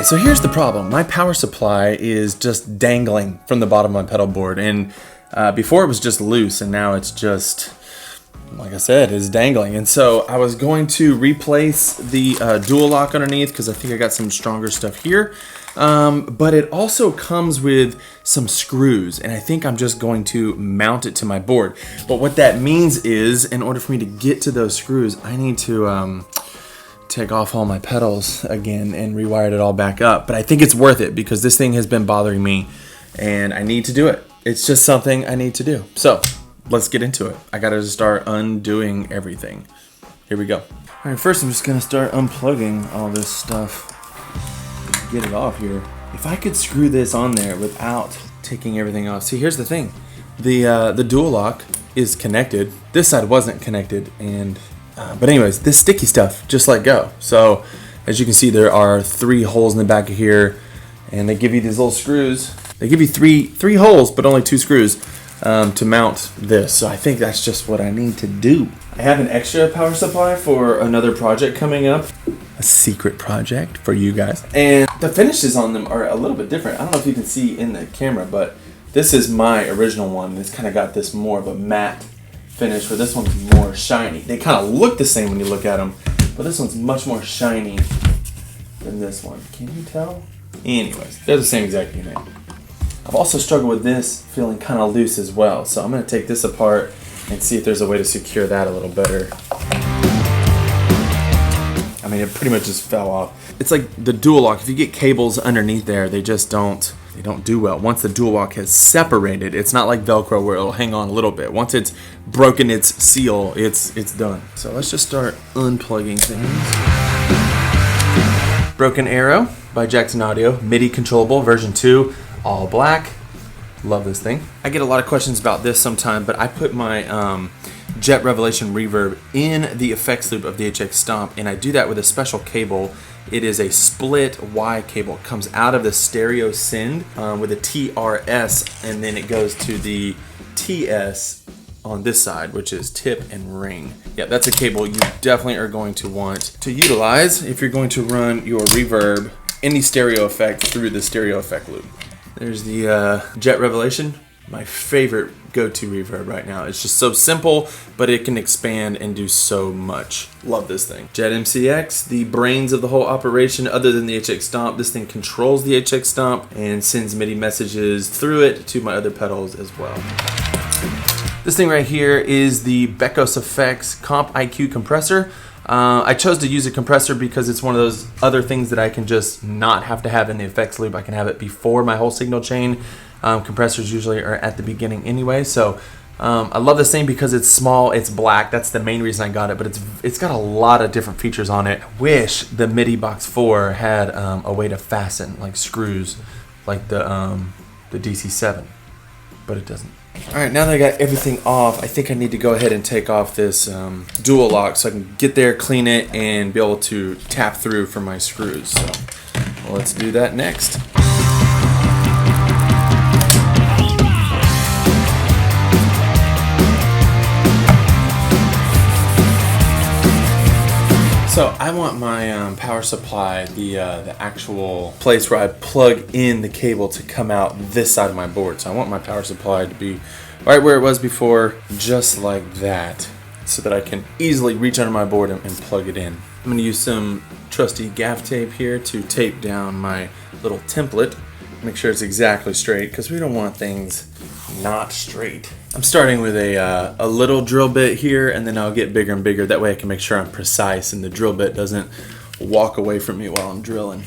so here's the problem. My power supply is just dangling from the bottom of my pedal board, and before it was just loose, and now it's just, like I said, is dangling. And so I was going to replace the dual lock underneath because I think I got some stronger stuff here. But it also comes with some screws, and I think I'm just going to mount it to my board. But what that means is, in order for me to get to those screws, I need to take off all my pedals again and rewire it all back up. But I think it's worth it because this thing has been bothering me and I need to do it. It's just something I need to do. So let's get into it. I gotta start undoing everything. Here we go. All right, first I'm just gonna start unplugging all this stuff. Get it off here. If I could screw this on there without taking everything off. See, here's the thing. The dual lock is connected. This side wasn't connected, and but anyways, this sticky stuff just let go. So as you can see, there are 3 holes in the back of here, and they give you these little screws. They give you three holes, but only 2 screws to mount this. So I think that's just what I need to do. I have an extra power supply for another project coming up. A secret project for you guys. And the finishes on them are a little bit different. I don't know if you can see in the camera, but this is my original one. It's kind of got this more of a matte finish, where this one's more shiny. They kind of look the same when you look at them, but this one's much more shiny than this one. Can you tell? Anyways, they're the same exact unit. I've also struggled with this feeling kind of loose as well, so I'm going to take this apart and see if there's a way to secure that a little better. I mean, it pretty much just fell off. It's like the dual lock. If you get cables underneath there, they just don't do well. Once the dual lock has separated, it's not like Velcro where it'll hang on a little bit. Once it's broken its seal, it's done. So let's just start unplugging things. Broken Arrow by Jackson Audio, MIDI controllable, version 2, all black. Love this thing. I get a lot of questions about this sometimes, but I put my Jet Revelation reverb in the effects loop of the HX Stomp, and I do that with a special cable. It is a split Y cable. It comes out of the stereo send with a TRS, and then it goes to the TS on this side, which is tip and ring. Yeah, that's a cable you definitely are going to want to utilize if you're going to run your reverb, any stereo effect, through the stereo effect loop. There's the Jet Revelation, my favorite go-to reverb right now. It's just so simple, but it can expand and do so much. Love this thing. Jet MCX, the brains of the whole operation other than the HX Stomp. This thing controls the HX Stomp and sends MIDI messages through it to my other pedals as well. This thing right here is the Bekos Effects Comp IQ compressor. I chose to use a compressor because it's one of those other things that I can just not have to have in the effects loop. I can have it before my whole signal chain. Compressors usually are at the beginning anyway, so I love this thing because it's small, it's black. That's the main reason I got it, but it's got a lot of different features on it. I wish the MIDI Box 4 had a way to fasten, like screws, like the DC7, but it doesn't. All right, now that I got everything off, I think I need to go ahead and take off this dual lock so I can get there, clean it, and be able to tap through for my screws. So let's do that next. So I want my power supply, the actual place where I plug in the cable to come out this side of my board. So I want my power supply to be right where it was before, just like that, so that I can easily reach under my board and plug it in. I'm going to use some trusty gaff tape here to tape down my little template. Make sure it's exactly straight because we don't want things not straight. I'm starting with a little drill bit here, and then I'll get bigger and bigger. That way I can make sure I'm precise and the drill bit doesn't walk away from me while I'm drilling.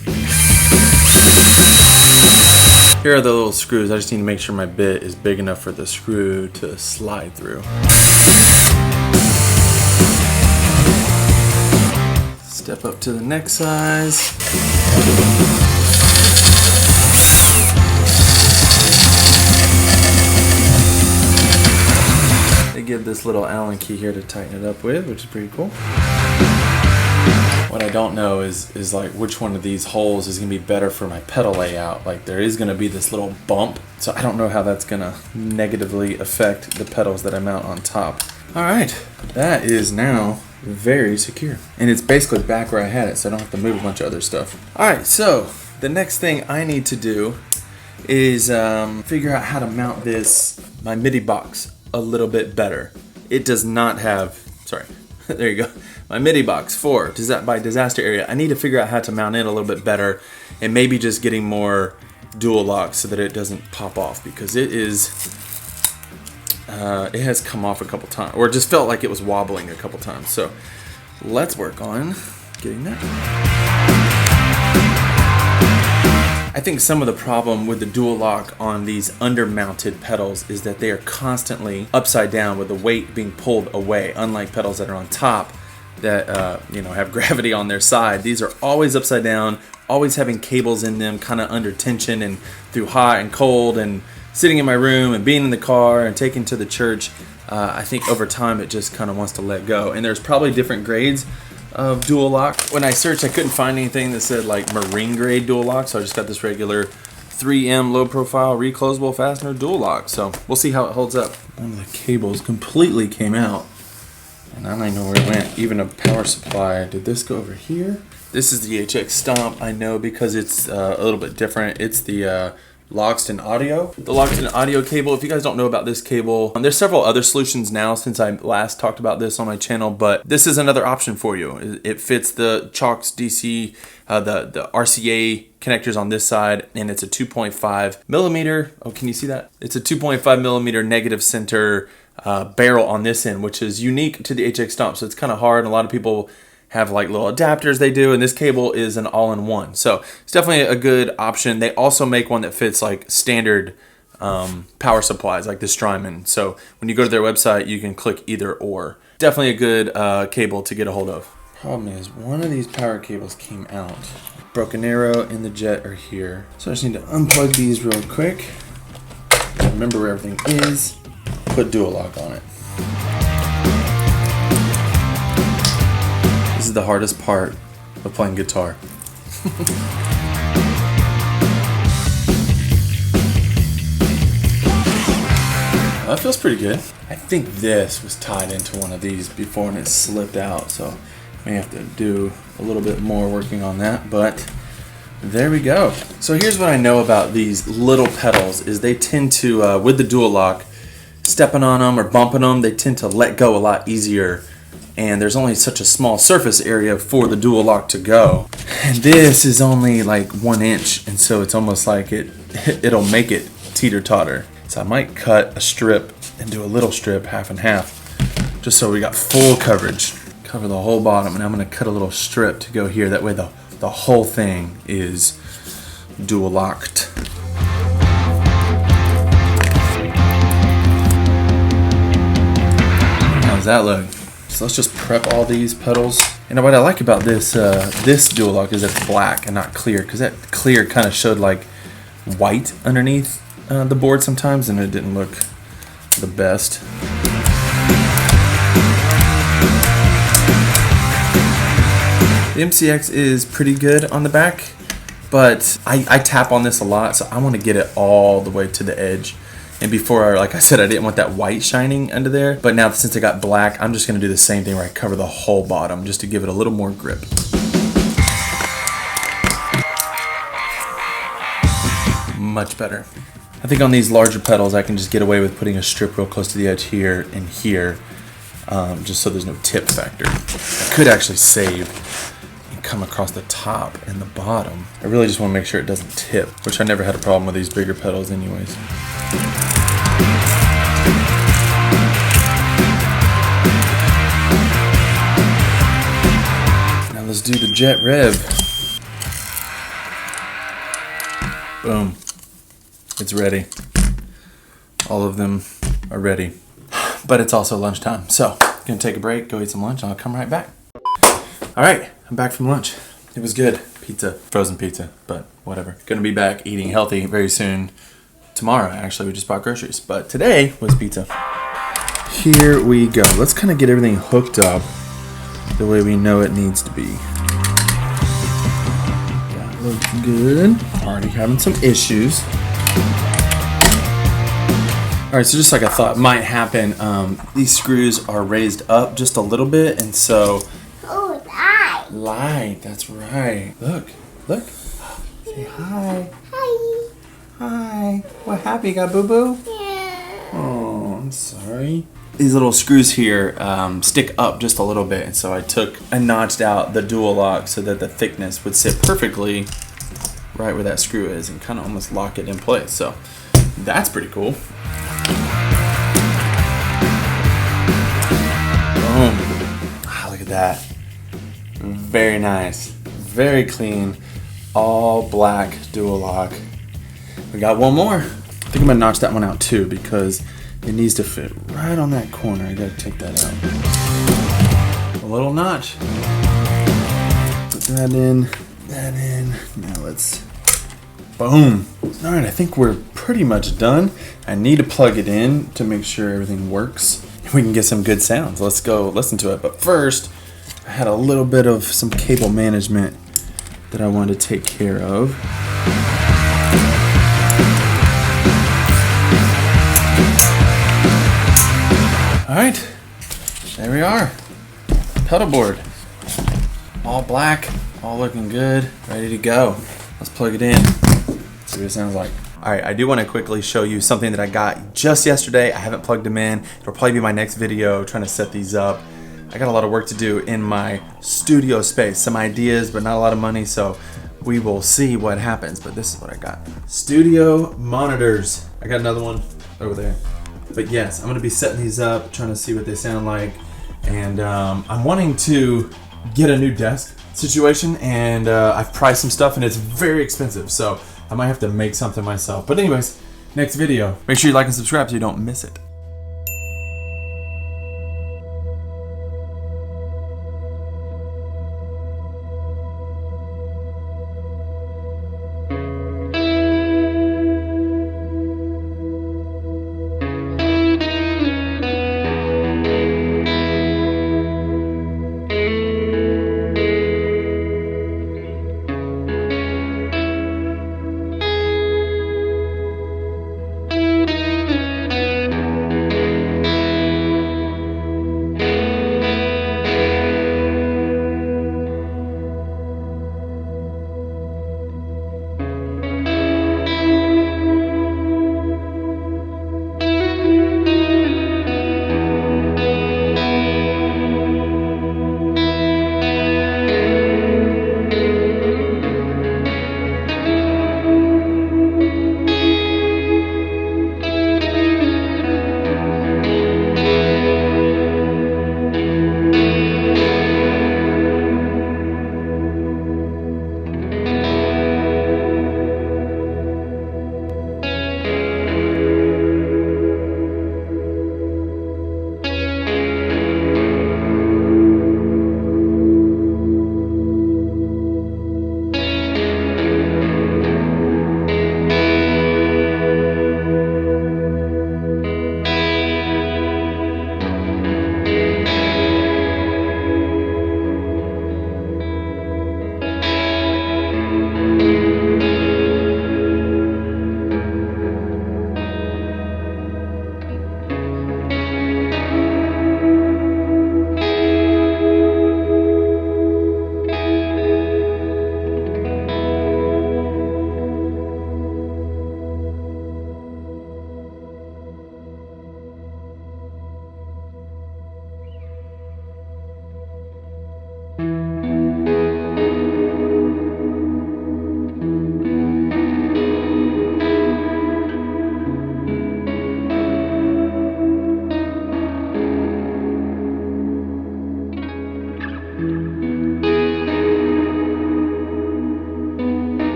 Here are the little screws. I just need to make sure my bit is big enough for the screw to slide through. Step up to the next size. Give this little Allen key here to tighten it up with, which is pretty cool. What I don't know is like which one of these holes is gonna be better for my pedal layout. Like there is gonna be this little bump, so I don't know how that's gonna negatively affect the pedals that I mount on top. All right, that is now very secure, and it's basically back where I had it, so I don't have to move a bunch of other stuff. All right, so the next thing I need to do is figure out how to mount my MIDI box a little bit better. It does not have, sorry, there you go. My MIDI box by Disaster Area. I need to figure out how to mount it a little bit better, and maybe just getting more dual locks so that it doesn't pop off, because it has come off a couple times, or it just felt like it was wobbling a couple times. So let's work on getting that. I think some of the problem with the dual lock on these under-mounted pedals is that they are constantly upside down with the weight being pulled away, unlike pedals that are on top that have gravity on their side. These are always upside down, always having cables in them, kind of under tension, and through hot and cold, and sitting in my room and being in the car and taking to the church. I think over time it just kind of wants to let go. And there's probably different grades of dual lock. When I searched, I couldn't find anything that said like marine grade dual lock, so I just got this regular 3M low profile reclosable fastener dual lock. So we'll see how it holds up. One of the cables completely came out, and I don't even know where it went. Even a power supply. Did this go over here? This is the HX Stomp. I know because it's a little bit different. It's the Loxton Audio. The Loxton Audio cable, if you guys don't know about this cable, there's several other solutions now since I last talked about this on my channel, but this is another option for you. It fits the Cioks DC, the RCA connectors on this side, and it's a 2.5 millimeter. Oh, can you see that? It's a 2.5 millimeter negative center barrel on this end, which is unique to the HX Stomp, so it's kind of hard. A lot of people have like little adapters they do, and this cable is an all-in-one. So it's definitely a good option. They also make one that fits like standard power supplies, like the Strymon. So when you go to their website, you can click either or. Definitely a good cable to get a hold of. Problem is, one of these power cables came out. Broken arrow and the jet are here. So I just need to unplug these real quick. Remember where everything is. Put dual lock on it. This is the hardest part of playing guitar. That feels pretty good. I think this was tied into one of these before and it slipped out, so I may have to do a little bit more working on that, but there we go. So here's what I know about these little pedals is they tend to, with the dual lock, stepping on them or bumping them, they tend to let go a lot easier. And there's only such a small surface area for the dual lock to go. And this is only like 1 inch, and so it's almost like it'll make it teeter-totter. So I might cut a strip and do a little strip, half and half, just so we got full coverage. Cover the whole bottom, and I'm gonna cut a little strip to go here. That way the whole thing is dual locked. How's that look? So let's just prep all these pedals. And what I like about this this dual lock is it's black and not clear, because that clear kind of showed like white underneath the board sometimes, and it didn't look the best. The MCX is pretty good on the back, but I tap on this a lot, so I want to get it all the way to the edge. And before, like I said, I didn't want that white shining under there. But now since I got black, I'm just going to do the same thing where I cover the whole bottom just to give it a little more grip. Much better. I think on these larger pedals, I can just get away with putting a strip real close to the edge here and here, just so there's no tip factor. I could actually save and come across the top and the bottom. I really just want to make sure it doesn't tip, which I never had a problem with these bigger pedals anyways. Now let's do the jet rev. Boom. It's ready. All of them are ready. But it's also lunchtime, so I'm gonna take a break, go eat some lunch, and I'll come right back. All right, I'm back from lunch. It was good. Pizza, frozen pizza, but whatever. Gonna be back eating healthy very soon. Tomorrow, actually, we just bought groceries, but today was pizza. Here we go. Let's kind of get everything hooked up the way we know it needs to be. That looks good. Already having some issues. All right, so just like I thought might happen, these screws are raised up just a little bit, and so... Oh, light. Light, that's right. Look, look. Say hi. Hi. Hi. What happened? You got boo-boo? Yeah. Oh, I'm sorry. These little screws here stick up just a little bit, and so I took and notched out the dual lock so that the thickness would sit perfectly right where that screw is and kind of almost lock it in place. So that's pretty cool. Boom. Ah, look at that. Very nice. Very clean. All black dual lock. We got one more. I think I'm gonna notch that one out too because it needs to fit right on that corner. I gotta take that out. A little notch. Put that in, that in. Now let's, boom. All right, I think we're pretty much done. I need to plug it in to make sure everything works. We can get some good sounds. Let's go listen to it. But first, I had a little bit of some cable management that I wanted to take care of. All right, there we are. Pedal board, all black, all looking good, ready to go. Let's plug it in, see what it sounds like. All right, I do want to quickly show you something that I got just yesterday. I haven't plugged them in. It'll probably be my next video trying to set these up. I got a lot of work to do in my studio space, some ideas, but not a lot of money, so we will see what happens. But this is what I got. Studio monitors. I got another one over there. But yes, I'm gonna be setting these up, trying to see what they sound like. And I'm wanting to get a new desk situation, and I've priced some stuff and it's very expensive. So I might have to make something myself. But anyways, next video. Make sure you like and subscribe so you don't miss it.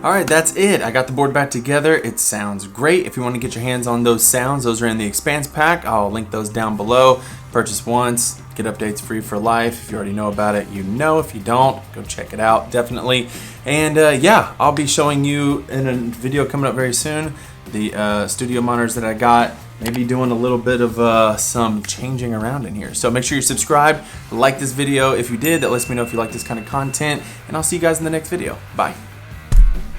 Alright, that's it. I got the board back together. It sounds great. If you want to get your hands on those sounds, those are in the Expanse pack. I'll link those down below. Purchase once, get updates free for life. If you already know about it, you know. If you don't, go check it out, definitely. And yeah, I'll be showing you in a video coming up very soon the studio monitors that I got. Maybe doing a little bit of some changing around in here. So make sure you subscribe, like this video if you did. That lets me know if you like this kind of content. And I'll see you guys in the next video. Bye.